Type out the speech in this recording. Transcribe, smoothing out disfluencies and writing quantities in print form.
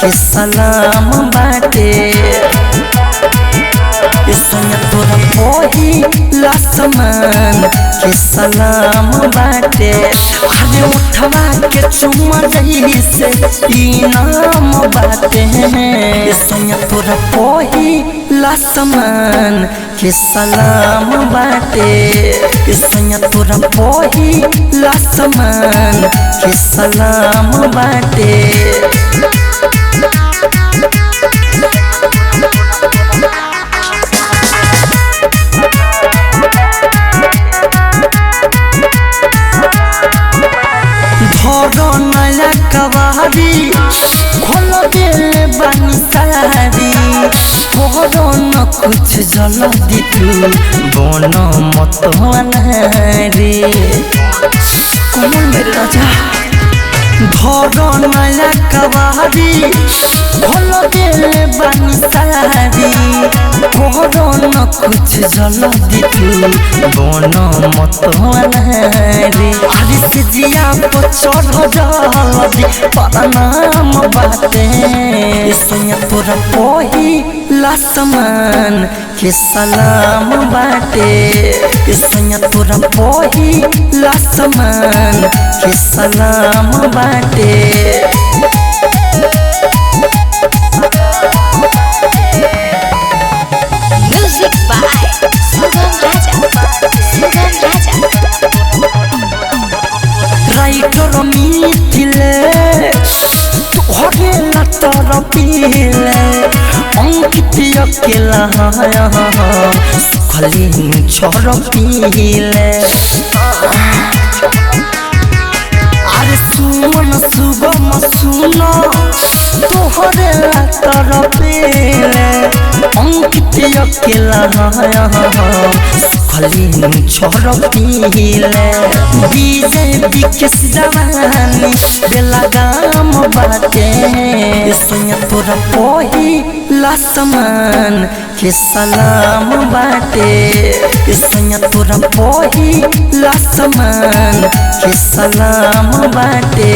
के सलाम बाटे सोनिया तोरा पहिला समान के सलाम बाटे अरे उठवा के चुमा जइसे इनाम बाटे सोनिया तोरा पहिला समान के सलाम बाटे सोनिया तोरा पहिला समान के सलाम बाटे नया कवारी खोल दिल बानी सारी कोहरो न कुछ जल दितू बोन मत रे कमल मेरे राजा घर नया कवारी खोल दिल बानी सारी कोहरो न कुछ जल दितू बोन मत रे अरे से जिया तो चढ़ जल्दी परनाम बाटे सोनिया तोरा पहिला समान के सलाम बाटे सोनिया तोरा पहिला समान के सलाम बाटे music by Sugam Raja writer मिथिले तोहरे लतर पीले अंकित अकेला सुखली छोर पीले अरे सुमन सुगम सुन तोहरे लतर पीले अंकित अकेला सुखली छोर पीले बीजेपी के जवानी बेला गाम बाटे सोनिया तोरा पहिला समान के सलाम बाटे सोनिया तोरा पहिला समान के सलाम बाटे।